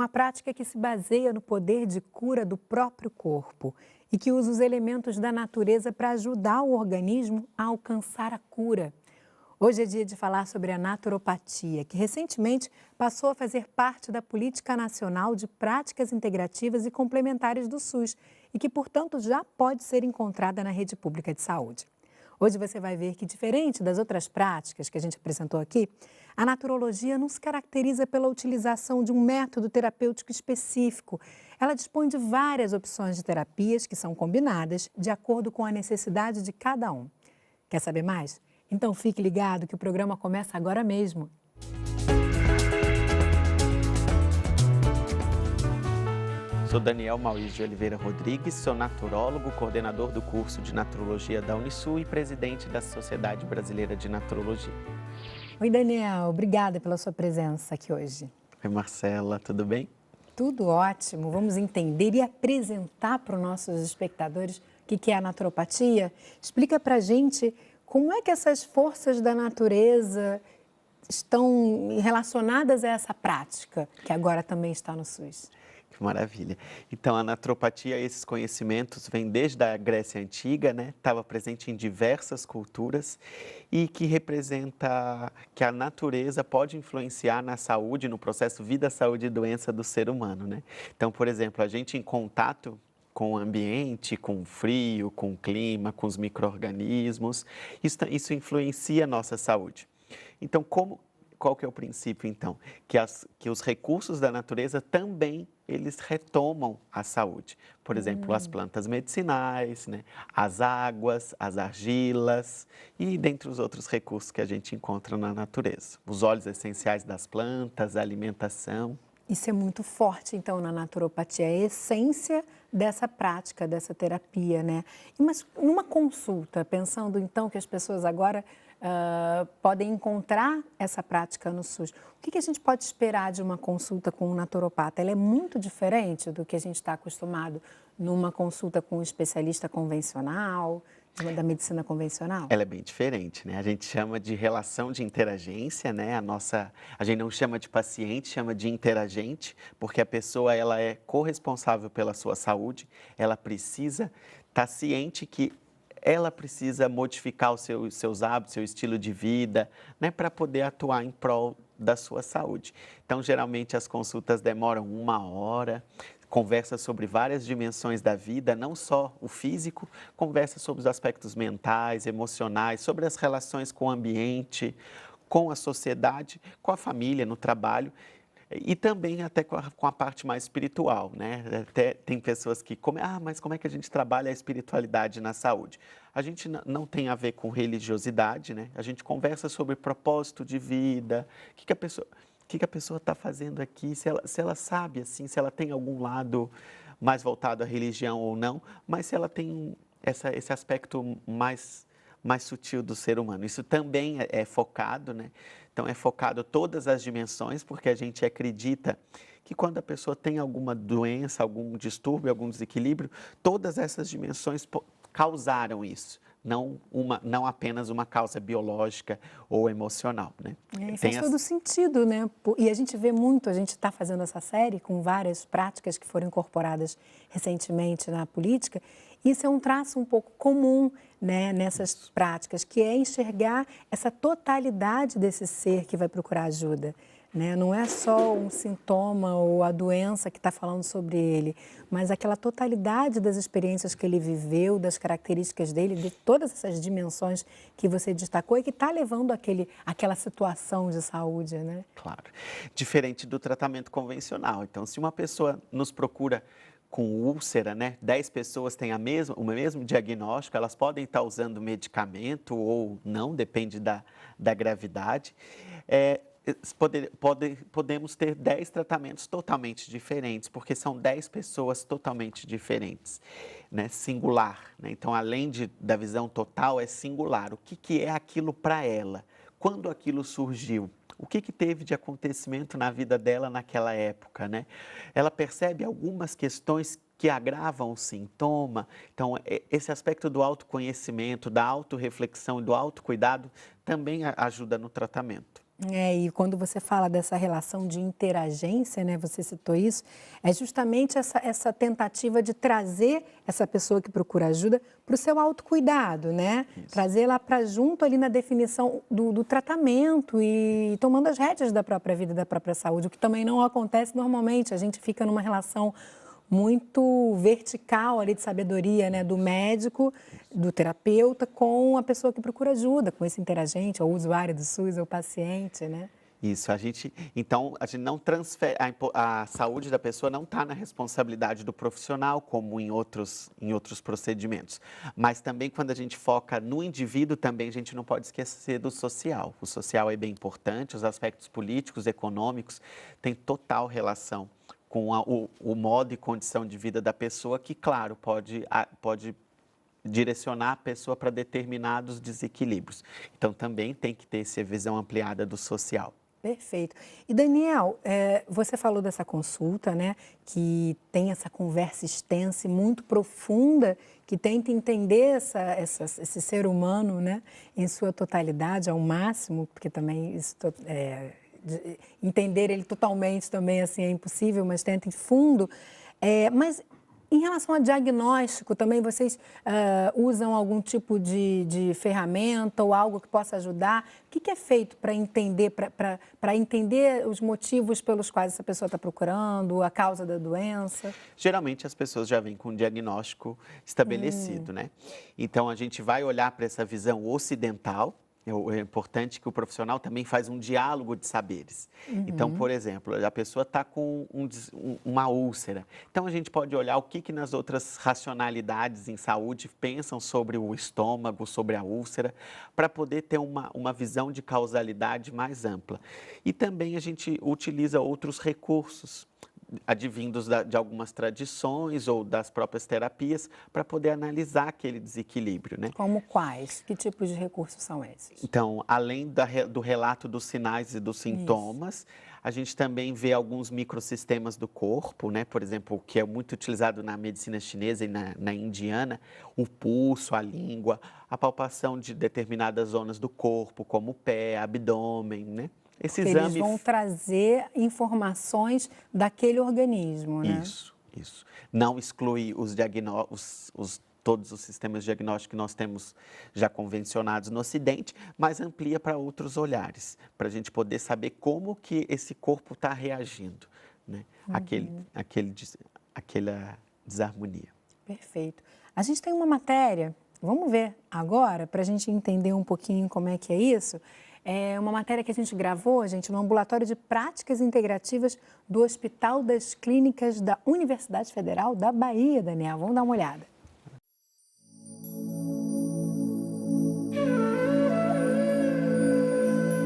uma prática que se baseia no poder de cura do próprio corpo e que usa os elementos da natureza para ajudar o organismo a alcançar a cura. Hoje é dia de falar sobre a naturopatia, que recentemente passou a fazer parte da Política Nacional de Práticas Integrativas e Complementares do SUS e que, portanto, já pode ser encontrada na rede pública de saúde. Hoje você vai ver que, diferente das outras práticas que a gente apresentou aqui, a naturologia não se caracteriza pela utilização de um método terapêutico específico. Ela dispõe de várias opções de terapias que são combinadas de acordo com a necessidade de cada um. Quer saber mais? Então fique ligado que o programa começa agora mesmo. Sou Daniel Mauís de Oliveira Rodrigues, sou naturólogo, coordenador do curso de Naturologia da Unisul e presidente da Sociedade Brasileira de Naturologia. Oi, Daniel. Obrigada pela sua presença aqui hoje. Oi, Marcela, tudo bem? Tudo ótimo. Vamos entender e apresentar para os nossos espectadores o que é a naturopatia. Explica para a gente como é que essas forças da natureza estão relacionadas a essa prática, que agora também está no SUS. Que maravilha. Então, a naturopatia, esses conhecimentos vêm desde a Grécia Antiga, né? Estava presente em diversas culturas e que representa que a natureza pode influenciar na saúde, no processo vida, saúde e doença do ser humano, né? Então, por exemplo, a gente em contato com o ambiente, com o frio, com o clima, com os micro-organismos, isso influencia a nossa saúde. Então, qual que é o princípio, então? Que os recursos da natureza também, eles retomam a saúde. Por exemplo, as plantas medicinais, né? As águas, as argilas e dentre os outros recursos que a gente encontra na natureza. Os óleos essenciais das plantas, a alimentação. Isso é muito forte, então, na naturopatia, a essência dessa prática, dessa terapia, né? Mas numa consulta, pensando então que as pessoas agora podem encontrar essa prática no SUS, o que a gente pode esperar de uma consulta com um naturopata? Ela é muito diferente do que a gente está acostumado numa consulta com um especialista convencional, da medicina convencional? Ela é bem diferente, né? A gente chama de relação de interagência, né? A gente não chama de paciente, chama de interagente, porque a pessoa ela é corresponsável pela sua saúde, ela precisa estar ciente que ela precisa modificar os seus hábitos, seu estilo de vida, né? Para poder atuar em prol da sua saúde. Então, geralmente as consultas demoram 1 hora, conversa sobre várias dimensões da vida, não só o físico, conversa sobre os aspectos mentais, emocionais, sobre as relações com o ambiente, com a sociedade, com a família, no trabalho e também até com a parte mais espiritual, né? Até tem pessoas que mas como é que a gente trabalha a espiritualidade na saúde? A gente não tem a ver com religiosidade, né? A gente conversa sobre propósito de vida, o que a pessoa está fazendo aqui, se ela sabe, assim, se ela tem algum lado mais voltado à religião ou não, mas se ela tem esse aspecto mais sutil do ser humano. Isso também é focado, né? Então, é focado todas as dimensões, porque a gente acredita que quando a pessoa tem alguma doença, algum distúrbio, algum desequilíbrio, todas essas dimensões causaram isso. Não apenas uma causa biológica ou emocional, né? Faz todo sentido, né? E a gente vê muito, a gente está fazendo essa série com várias práticas que foram incorporadas recentemente na política. Isso é um traço um pouco comum, né, nessas práticas, que é enxergar essa totalidade desse ser que vai procurar ajuda. Né? Não é só um sintoma ou a doença que está falando sobre ele, mas aquela totalidade das experiências que ele viveu, das características dele, de todas essas dimensões que você destacou e que está levando àquela situação de saúde, né? Claro. Diferente do tratamento convencional. Então, se uma pessoa nos procura com úlcera, né? 10 pessoas têm o mesmo diagnóstico, elas podem estar usando medicamento ou não, depende da gravidade. Podemos ter 10 tratamentos totalmente diferentes, porque são 10 pessoas totalmente diferentes, né? Singular, né? Então, além da visão total, é singular. O que é aquilo para ela? Quando aquilo surgiu? O que teve de acontecimento na vida dela naquela época, né? Ela percebe algumas questões que agravam o sintoma. Então, esse aspecto do autoconhecimento, da autorreflexão e do autocuidado também ajuda no tratamento. E quando você fala dessa relação de interagência, né, você citou isso, é justamente essa tentativa de trazer essa pessoa que procura ajuda para o seu autocuidado, né? Isso. Trazê-la para junto ali na definição do tratamento e tomando as rédeas da própria vida, da própria saúde, o que também não acontece normalmente. A gente fica numa relação muito vertical ali de sabedoria, né, do médico, do terapeuta com a pessoa que procura ajuda, com esse interagente, ou usuário do SUS, ou paciente, né? Isso, então, a gente não transfere, a saúde da pessoa não está na responsabilidade do profissional, como em outros procedimentos. Mas também, quando a gente foca no indivíduo, também a gente não pode esquecer do social. O social é bem importante, os aspectos políticos, econômicos, têm total relação com o modo e condição de vida da pessoa, que, claro, pode direcionar a pessoa para determinados desequilíbrios. Então, também tem que ter essa visão ampliada do social. Perfeito. E, Daniel, você falou dessa consulta, né, que tem essa conversa extensa e muito profunda, que tenta entender esse ser humano, né, em sua totalidade, ao máximo, porque também entender ele totalmente também assim é impossível, mas tenta em fundo. Mas em relação a diagnóstico, também vocês usam algum tipo de ferramenta ou algo que possa ajudar? O que é feito para entender os motivos pelos quais essa pessoa está procurando, a causa da doença? Geralmente as pessoas já vêm com um diagnóstico estabelecido, né? Então a gente vai olhar para essa visão ocidental. É importante que o profissional também faz um diálogo de saberes. Então, por exemplo, a pessoa está com uma úlcera. Então, a gente pode olhar o que nas outras racionalidades em saúde pensam sobre o estômago, sobre a úlcera, para poder ter uma visão de causalidade mais ampla. E também a gente utiliza outros recursos advindos de algumas tradições ou das próprias terapias, para poder analisar aquele desequilíbrio, né? Como quais? Que tipos de recursos são esses? Então, além do relato dos sinais e dos sintomas, a gente também vê alguns microsistemas do corpo, né? Por exemplo, que é muito utilizado na medicina chinesa e na indiana, o pulso, a língua, a palpação de determinadas zonas do corpo, como o pé, abdômen, né? Esse Porque exame... eles vão trazer informações daquele organismo, né? Isso. Não exclui todos os sistemas diagnósticos que nós temos já convencionados no Ocidente, mas amplia para outros olhares, para a gente poder saber como que esse corpo está reagindo, né? Aquela desarmonia. Perfeito. A gente tem uma matéria, vamos ver agora, para a gente entender um pouquinho como é que é isso. É uma matéria que a gente gravou, gente, no Ambulatório de Práticas Integrativas do Hospital das Clínicas da Universidade Federal da Bahia, Daniel. Vamos dar uma olhada.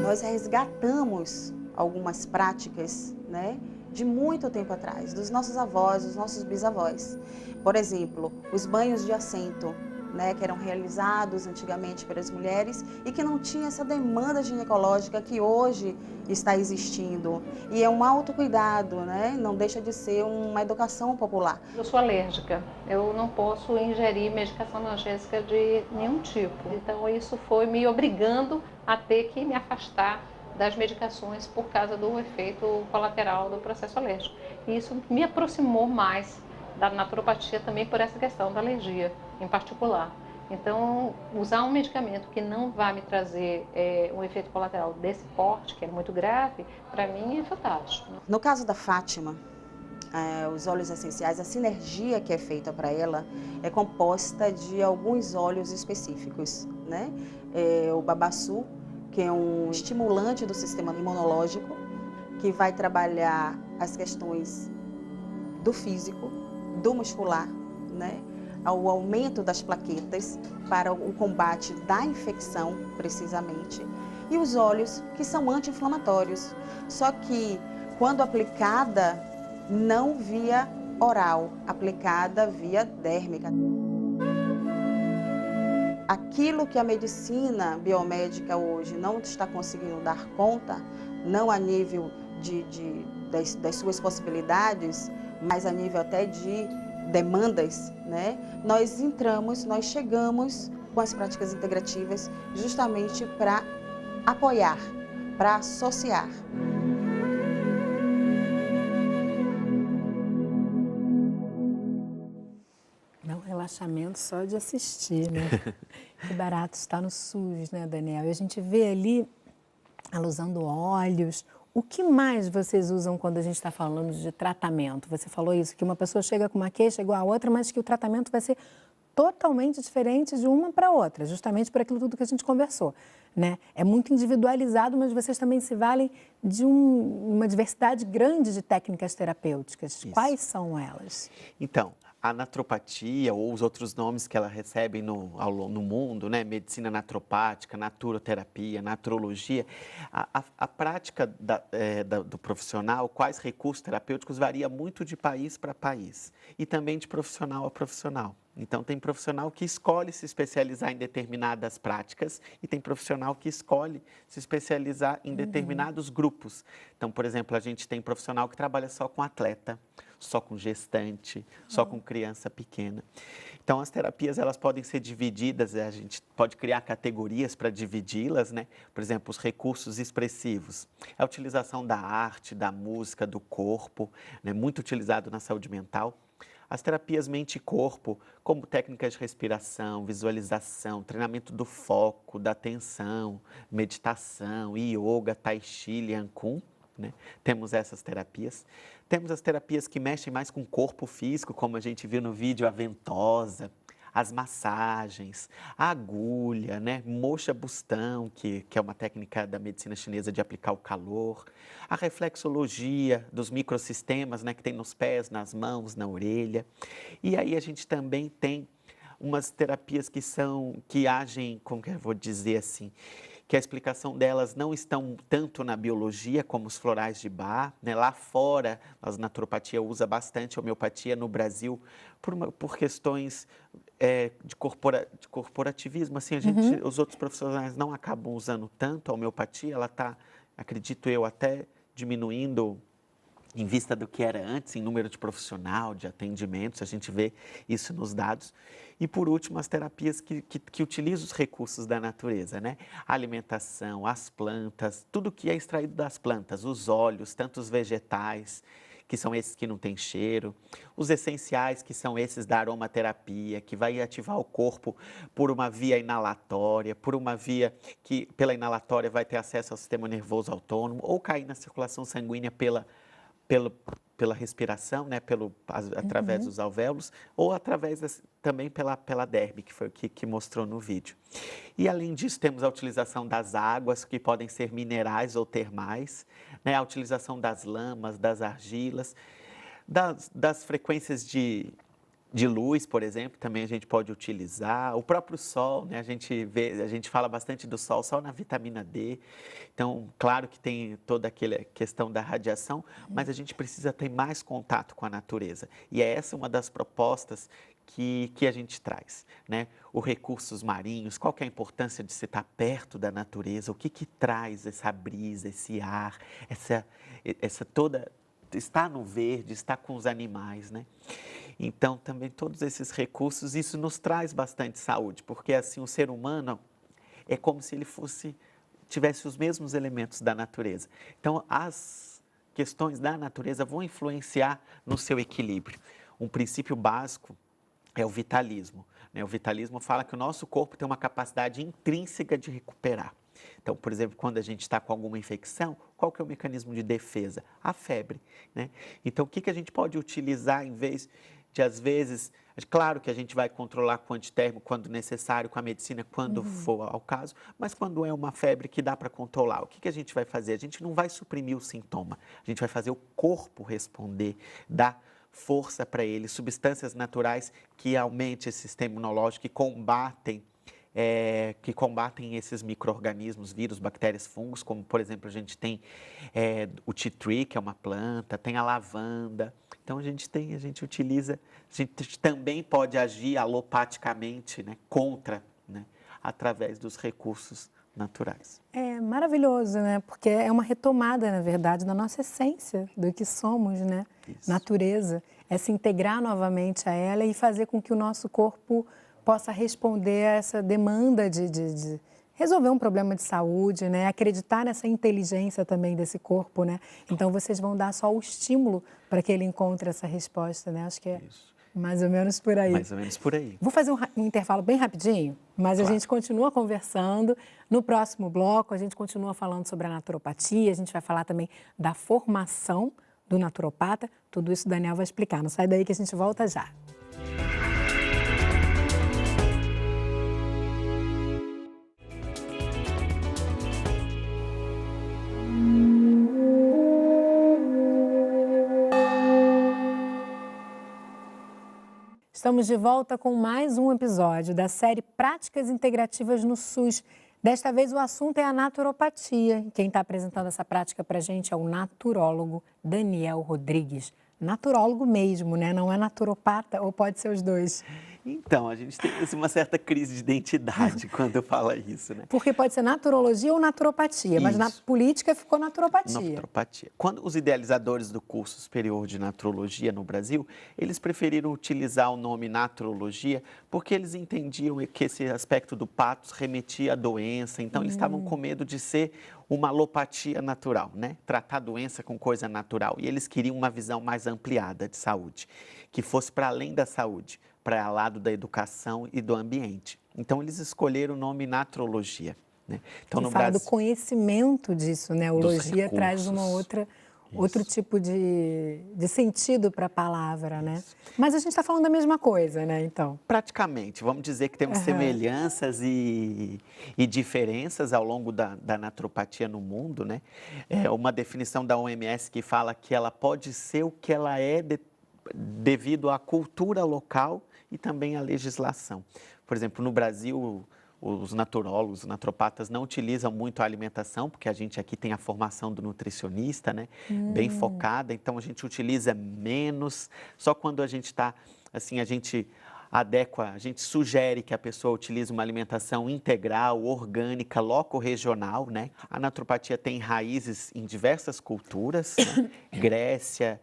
Nós resgatamos algumas práticas, né, de muito tempo atrás, dos nossos avós, dos nossos bisavós. Por exemplo, os banhos de assento, né, que eram realizados antigamente pelas mulheres e que não tinha essa demanda ginecológica que hoje está existindo. E é um autocuidado, né, não deixa de ser uma educação popular. Eu sou alérgica, eu não posso ingerir medicação analgésica de nenhum tipo. Então isso foi me obrigando a ter que me afastar das medicações por causa do efeito colateral do processo alérgico. E isso me aproximou mais da naturopatia também por essa questão da alergia em particular. Então, usar um medicamento que não vai me trazer um efeito colateral desse porte, que é muito grave, para mim é fantástico. No caso da Fátima, os óleos essenciais, a sinergia que é feita para ela é composta de alguns óleos específicos, né? O babaçu, que é um estimulante do sistema imunológico, que vai trabalhar as questões do físico, do muscular, né? O aumento das plaquetas para o combate da infecção, precisamente, e os óleos que são anti-inflamatórios, só que quando aplicada não via oral, aplicada via dérmica. Aquilo que a medicina biomédica hoje não está conseguindo dar conta, não a nível das suas possibilidades, mas a nível até de demandas, né? Nós chegamos com as práticas integrativas justamente para apoiar, para associar. Dá um relaxamento só de assistir, né? Que barato está no SUS, né, Daniel? E a gente vê ali ela usando óleos. O que mais vocês usam quando a gente está falando de tratamento? Você falou isso, que uma pessoa chega com uma queixa igual a outra, mas que o tratamento vai ser totalmente diferente de uma para outra, justamente por aquilo tudo que a gente conversou, né? É muito individualizado, mas vocês também se valem de uma diversidade grande de técnicas terapêuticas. Isso. Quais são elas? Então, a naturopatia, ou os outros nomes que ela recebe no mundo, né? Medicina naturopática, naturoterapia, naturologia, a prática do profissional, quais recursos terapêuticos, varia muito de país para país e também de profissional a profissional. Então, tem profissional que escolhe se especializar em determinadas práticas e tem profissional que escolhe se especializar em determinados grupos. Então, por exemplo, a gente tem profissional que trabalha só com atleta, só com gestante, só com criança pequena. Então, as terapias, elas podem ser divididas, a gente pode criar categorias para dividi-las, né? Por exemplo, os recursos expressivos, a utilização da arte, da música, do corpo, né? Muito utilizado na saúde mental. As terapias mente e corpo, como técnicas de respiração, visualização, treinamento do foco, da atenção, meditação, yoga, tai chi, lian kun, né? Temos essas terapias. Temos as terapias que mexem mais com o corpo físico, como a gente viu no vídeo, a ventosa, as massagens, a agulha, né? Moxa bustão, que é uma técnica da medicina chinesa de aplicar o calor, a reflexologia dos microsistemas, né? Que tem nos pés, nas mãos, na orelha. E aí a gente também tem umas terapias que agem, como que eu vou dizer assim, que a explicação delas não estão tanto na biologia como os florais de Bach, né? Lá fora, a naturopatia usa bastante a homeopatia, no Brasil, por questões de corporativismo. Assim, os outros profissionais não acabam usando tanto a homeopatia, ela está, acredito eu, até diminuindo em vista do que era antes, em número de profissional, de atendimentos, a gente vê isso nos dados. E, por último, as terapias que utilizam os recursos da natureza, né? A alimentação, as plantas, tudo que é extraído das plantas, os óleos, tanto os vegetais, que são esses que não têm cheiro, os essenciais, que são esses da aromaterapia, que vai ativar o corpo por uma via inalatória, por uma via que, pela inalatória, vai ter acesso ao sistema nervoso autônomo, ou cair na circulação sanguínea pela respiração, né, através dos alvéolos, ou através também pela derme, que foi o que mostrou no vídeo. E, além disso, temos a utilização das águas, que podem ser minerais ou termais, né, a utilização das lamas, das argilas, das frequências de luz, por exemplo, também a gente pode utilizar. O próprio sol, né? A gente fala bastante do sol na vitamina D. Então, claro que tem toda aquela questão da radiação, mas a gente precisa ter mais contato com a natureza. E é essa uma das propostas que a gente traz, né? Os recursos marinhos, qual que é a importância de você estar perto da natureza, o que traz essa brisa, esse ar, essa toda... estar no verde, estar com os animais, né? Então, também todos esses recursos, isso nos traz bastante saúde, porque assim, o ser humano é como se ele tivesse os mesmos elementos da natureza. Então, as questões da natureza vão influenciar no seu equilíbrio. Um princípio básico é o vitalismo, né? O vitalismo fala que o nosso corpo tem uma capacidade intrínseca de recuperar. Então, por exemplo, quando a gente está com alguma infecção, qual que é o mecanismo de defesa? A febre, né? Então, o que a gente pode utilizar em vez de, às vezes, claro que a gente vai controlar com antitérmico quando necessário, com a medicina, quando for ao caso, mas quando é uma febre que dá para controlar, o que a gente vai fazer? A gente não vai suprimir o sintoma, a gente vai fazer o corpo responder, dar força para ele, substâncias naturais que aumentem esse sistema imunológico, que combatem esses micro-organismos, vírus, bactérias, fungos, como, por exemplo, a gente tem o tea tree, que é uma planta, tem a lavanda. Então, a gente também pode agir alopaticamente, né, contra, né, através dos recursos naturais. É maravilhoso, né? Porque é uma retomada, na verdade, da nossa essência, do que somos, né? Isso. Natureza. É se integrar novamente a ela e fazer com que o nosso corpo possa responder a essa demanda de resolver um problema de saúde, né? Acreditar nessa inteligência também desse corpo, né? Então vocês vão dar só o estímulo para que ele encontre essa resposta, né? Acho que é Isso. mais ou menos por aí. Mais ou menos por aí. Vou fazer um intervalo bem rapidinho, mas a gente continua conversando. No próximo bloco, a gente continua falando sobre a naturopatia, a gente vai falar também da formação do naturopata. Tudo isso o Daniel vai explicar. Não sai daí que a gente volta já. Estamos de volta com mais um episódio da série Práticas Integrativas no SUS. Desta vez o assunto é a naturopatia. Quem está apresentando essa prática para a gente é o naturólogo Daniel Rodrigues. Naturólogo mesmo, né? Não é naturopata, ou pode ser os dois? Então, a gente tem assim, uma certa crise de identidade quando fala isso, né? Porque pode ser naturologia ou naturopatia, mas na política ficou naturopatia. Naturopatia. Quando os idealizadores do curso superior de naturologia no Brasil, eles preferiram utilizar o nome naturologia porque eles entendiam que esse aspecto do patos remetia à doença, então eles estavam com medo de ser uma alopatia natural, né? Tratar a doença com coisa natural. E eles queriam uma visão mais ampliada de saúde, que fosse para além da saúde, para lado da educação e do ambiente. Então, eles escolheram o nome naturologia. Né? Então, que no fala Brasil, do conhecimento disso, né? A ologia traz uma outro tipo de sentido para a palavra, né? Mas a gente está falando da mesma coisa, né, então? Praticamente. Vamos dizer que temos semelhanças e diferenças ao longo da naturopatia no mundo, né? É uma definição da OMS que fala que ela pode ser o que ela é devido à cultura local e também à legislação. Por exemplo, no Brasil, os naturólogos, os naturopatas não utilizam muito a alimentação, porque a gente aqui tem a formação do nutricionista, né? Bem focada, então a gente utiliza menos. Só quando a gente está, assim, a gente adequa, a gente sugere que a pessoa utilize uma alimentação integral, orgânica, loco-regional, né? A naturopatia tem raízes em diversas culturas, né? Grécia,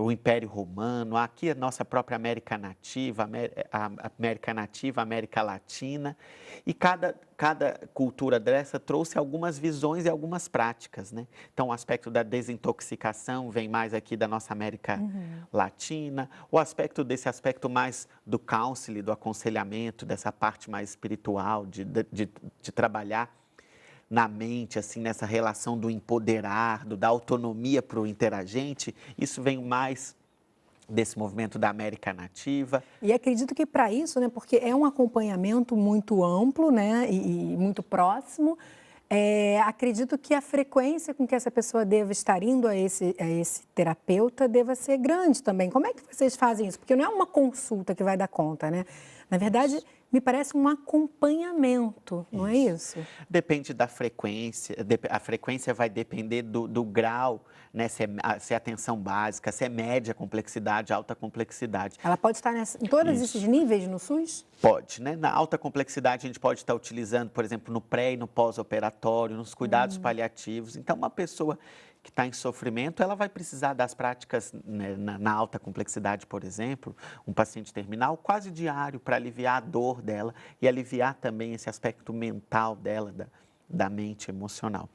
o Império Romano, aqui a nossa própria América Nativa, a América Latina, e cada cultura dessa trouxe algumas visões e algumas práticas, né? Então, o aspecto da desintoxicação vem mais aqui da nossa América Latina, desse aspecto mais do counseling, do aconselhamento, dessa parte mais espiritual, de trabalhar na mente, assim, nessa relação do empoderar, da autonomia para o interagente, isso vem mais desse movimento da América Nativa. E acredito que para isso, né, porque é um acompanhamento muito amplo, né, e muito próximo, acredito que a frequência com que essa pessoa deva estar indo a esse terapeuta deva ser grande também. Como é que vocês fazem isso? Porque não é uma consulta que vai dar conta, né? Na verdade, me parece um acompanhamento, não é isso? Depende da frequência, a frequência vai depender do grau, né? Se é atenção básica, se é média complexidade, alta complexidade. Ela pode estar em todos esses níveis no SUS? Pode, né? Na alta complexidade a gente pode estar utilizando, por exemplo, no pré e no pós-operatório, nos cuidados paliativos. Então, uma pessoa que está em sofrimento, ela vai precisar das práticas, né, na alta complexidade, por exemplo, um paciente terminal, quase diário, para aliviar a dor dela e aliviar também esse aspecto mental dela, da mente emocional.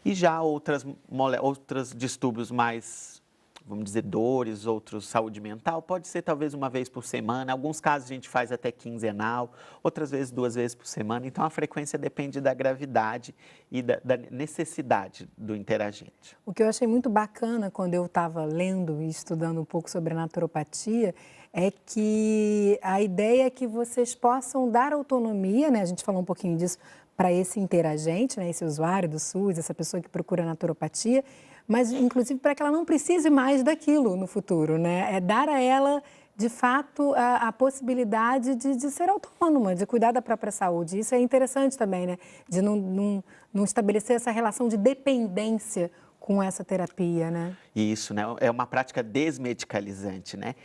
E já outros distúrbios mais, vamos dizer, dores, outros saúde mental, pode ser talvez uma vez por semana, em alguns casos a gente faz até quinzenal, outras vezes 2 vezes por semana, então a frequência depende da gravidade e da necessidade do interagente. O que eu achei muito bacana quando eu estava lendo e estudando um pouco sobre a naturopatia é que a ideia é que vocês possam dar autonomia, né? A gente falou um pouquinho disso, para esse interagente, né? Esse usuário do SUS, essa pessoa que procura naturopatia, mas inclusive para que ela não precise mais daquilo no futuro, né? É dar a ela, de fato, a possibilidade de ser autônoma, de cuidar da própria saúde. Isso é interessante também, né? De não estabelecer essa relação de dependência com essa terapia, né? Isso, né? É uma prática desmedicalizante, né?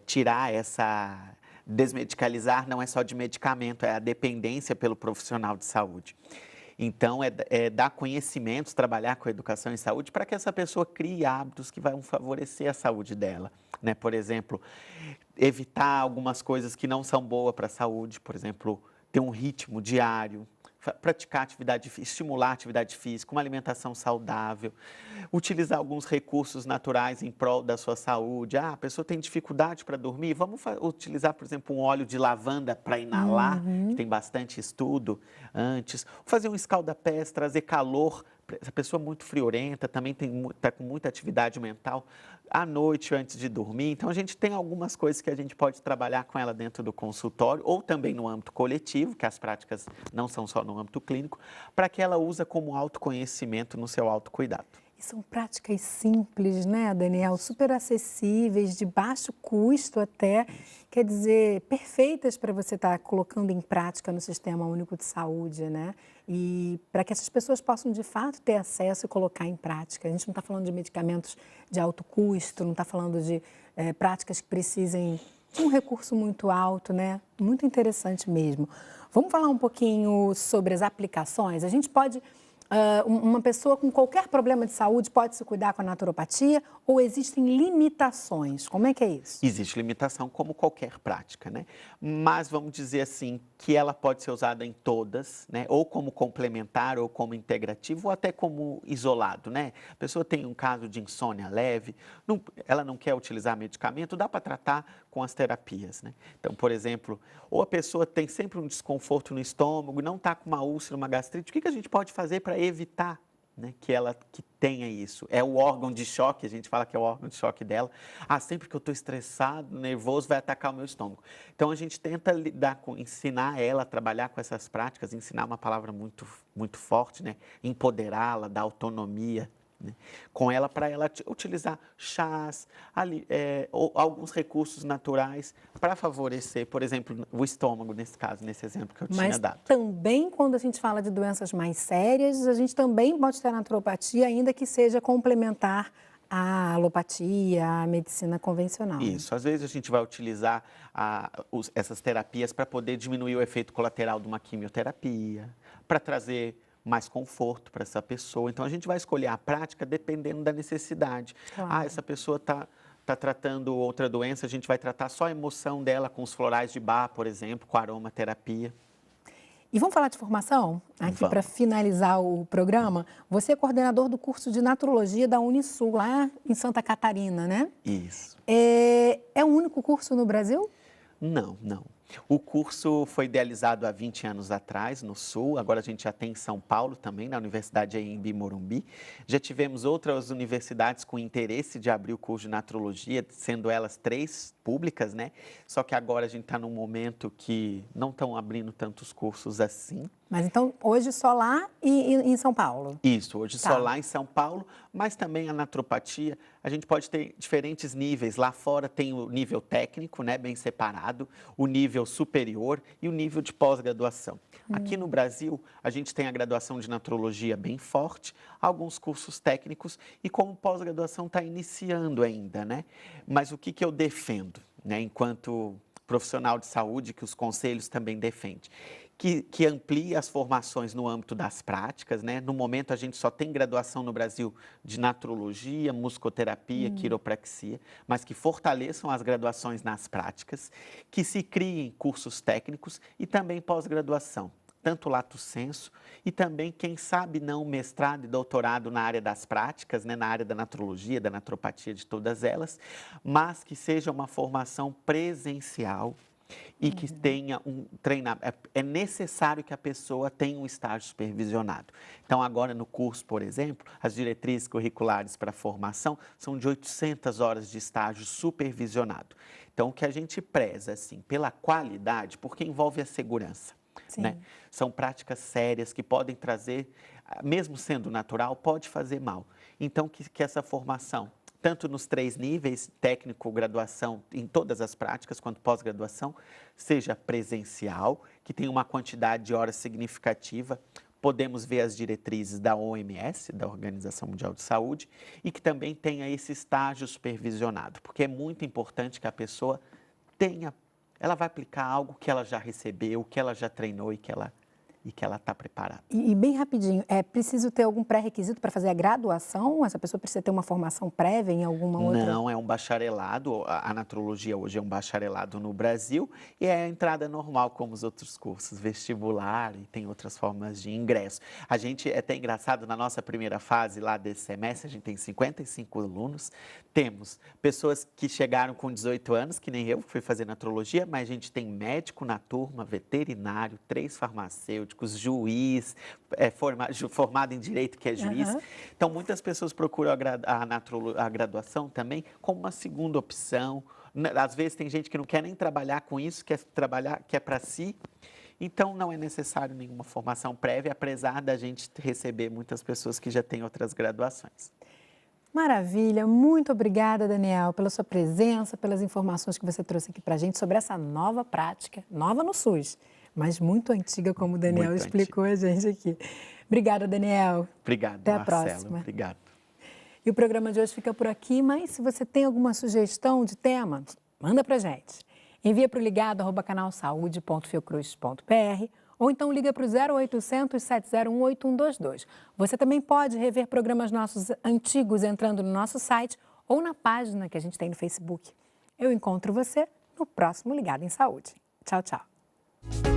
Tirar essa... Desmedicalizar não é só de medicamento, é a dependência pelo profissional de saúde. Então, dar conhecimentos, trabalhar com a educação em saúde para que essa pessoa crie hábitos que vão favorecer a saúde dela, né? Por exemplo, evitar algumas coisas que não são boas para a saúde, por exemplo, ter um ritmo diário, praticar atividade, estimular a atividade física, uma alimentação saudável, utilizar alguns recursos naturais em prol da sua saúde. Ah, a pessoa tem dificuldade para dormir, vamos utilizar, por exemplo, um óleo de lavanda para inalar, que tem bastante estudo antes. Fazer um escalda-pés, trazer calor. Essa pessoa muito friorenta, também está com muita atividade mental à noite antes de dormir. Então, a gente tem algumas coisas que a gente pode trabalhar com ela dentro do consultório ou também no âmbito coletivo, que as práticas não são só no âmbito clínico, para que ela use como autoconhecimento no seu autocuidado. E são práticas simples, né, Daniel? Super acessíveis, de baixo custo até, quer dizer, perfeitas para você estar colocando em prática no Sistema Único de Saúde, né? E para que essas pessoas possam, de fato, ter acesso e colocar em prática. A gente não está falando de medicamentos de alto custo, não está falando de práticas que precisem de um recurso muito alto, né? Muito interessante mesmo. Vamos falar um pouquinho sobre as aplicações? A gente pode... uma pessoa com qualquer problema de saúde pode se cuidar com a naturopatia ou existem limitações? Como é que é isso? Existe limitação como qualquer prática, né? Mas vamos dizer assim, que ela pode ser usada em todas, né? Ou como complementar, ou como integrativo, ou até como isolado, né? A pessoa tem um caso de insônia leve, ela não quer utilizar medicamento, dá para tratar com as terapias, né? Então, por exemplo, ou a pessoa tem sempre um desconforto no estômago, não está com uma úlcera, uma gastrite, o que a gente pode fazer para evitar, né, que tenha isso? É o órgão de choque, a gente fala que é o órgão de choque dela. Ah, sempre que eu estou estressado, nervoso, vai atacar o meu estômago. Então, a gente tenta ensinar ela a trabalhar com essas práticas, ensinar uma palavra muito, muito forte, né? Empoderá-la, dar autonomia, né, com ela, para ela utilizar chás, ou alguns recursos naturais para favorecer, por exemplo, o estômago, nesse caso, nesse exemplo que eu tinha dado. Mas também, quando a gente fala de doenças mais sérias, a gente também pode ter a naturopatia, ainda que seja complementar à alopatia, à medicina convencional. Isso, às vezes a gente vai utilizar essas terapias para poder diminuir o efeito colateral de uma quimioterapia, para trazer mais conforto para essa pessoa. Então, a gente vai escolher a prática dependendo da necessidade. Claro. Ah, essa pessoa está tratando outra doença, a gente vai tratar só a emoção dela com os florais de Bach, por exemplo, com a aromaterapia. E vamos falar de formação? Aqui para finalizar o programa, você é coordenador do curso de Naturologia da Unisul, lá em Santa Catarina, né? Isso. É o único curso no Brasil? Não, não. O curso foi idealizado há 20 anos atrás, no Sul. Agora a gente já tem em São Paulo também, na Universidade Anhembi Morumbi. Já tivemos outras universidades com interesse de abrir o curso de Naturologia, sendo elas 3 públicas, né? Só que agora a gente está num momento que não estão abrindo tantos cursos assim. Mas então, hoje só lá e em São Paulo? Isso, hoje só lá em São Paulo, mas também a naturopatia, a gente pode ter diferentes níveis. Lá fora tem o nível técnico, né, bem separado, o nível superior e o nível de pós-graduação. Aqui no Brasil, a gente tem a graduação de naturologia bem forte, alguns cursos técnicos e como pós-graduação está iniciando ainda, né? Mas o que eu defendo, né, enquanto profissional de saúde, que os conselhos também defendem? Que amplie as formações no âmbito das práticas, né? No momento, a gente só tem graduação no Brasil de naturologia, musicoterapia, quiropraxia, mas que fortaleçam as graduações nas práticas, que se criem cursos técnicos e também pós-graduação, tanto lato sensu e também, quem sabe, não mestrado e doutorado na área das práticas, né? Na área da naturologia, da naturopatia, de todas elas, mas que seja uma formação presencial, e que tenha um treinamento. É necessário que a pessoa tenha um estágio supervisionado. Então, agora no curso, por exemplo, as diretrizes curriculares para a formação são de 800 horas de estágio supervisionado. Então, o que a gente preza, assim, pela qualidade, porque envolve a segurança, né? São práticas sérias que podem trazer, mesmo sendo natural, pode fazer mal. Então, que essa formação, tanto nos 3 níveis, técnico, graduação, em todas as práticas, quanto pós-graduação, seja presencial, que tenha uma quantidade de horas significativa. Podemos ver as diretrizes da OMS, da Organização Mundial de Saúde, e que também tenha esse estágio supervisionado, porque é muito importante que a pessoa tenha, ela vai aplicar algo que ela já recebeu, que ela já treinou e que ela e que ela está preparada. E bem rapidinho, é preciso ter algum pré-requisito para fazer a graduação? Essa pessoa precisa ter uma formação prévia em alguma outra? Não, é um bacharelado. A Natrologia hoje é um bacharelado no Brasil e é a entrada normal, como os outros cursos, vestibular e tem outras formas de ingresso. A gente, é até engraçado, na nossa primeira fase lá desse semestre, a gente tem 55 alunos. Temos pessoas que chegaram com 18 anos, que nem eu, que fui fazer Natrologia, mas a gente tem médico na turma, veterinário, 3 farmacêuticos, juiz, formado em Direito, que é juiz. Uhum. Então, muitas pessoas procuram a graduação também como uma segunda opção. Às vezes, tem gente que não quer nem trabalhar com isso, quer trabalhar, quer para si. Então, não é necessário nenhuma formação prévia, apesar da gente receber muitas pessoas que já têm outras graduações. Maravilha, muito obrigada, Daniel, pela sua presença, pelas informações que você trouxe aqui para a gente sobre essa nova prática, nova no SUS, mas muito antiga, como o Daniel Muito explicou a gente aqui. Obrigada, Daniel. Obrigado, Até a Marcelo. próxima. Obrigado. E o programa de hoje fica por aqui, mas se você tem alguma sugestão de tema, manda para a gente. Envia para o ligado@canalsaude.fiocruz.br ou então liga para o 0800 701 8122. Você também pode rever programas nossos antigos entrando no nosso site ou na página que a gente tem no Facebook. Eu encontro você no próximo Ligado em Saúde. Tchau, tchau.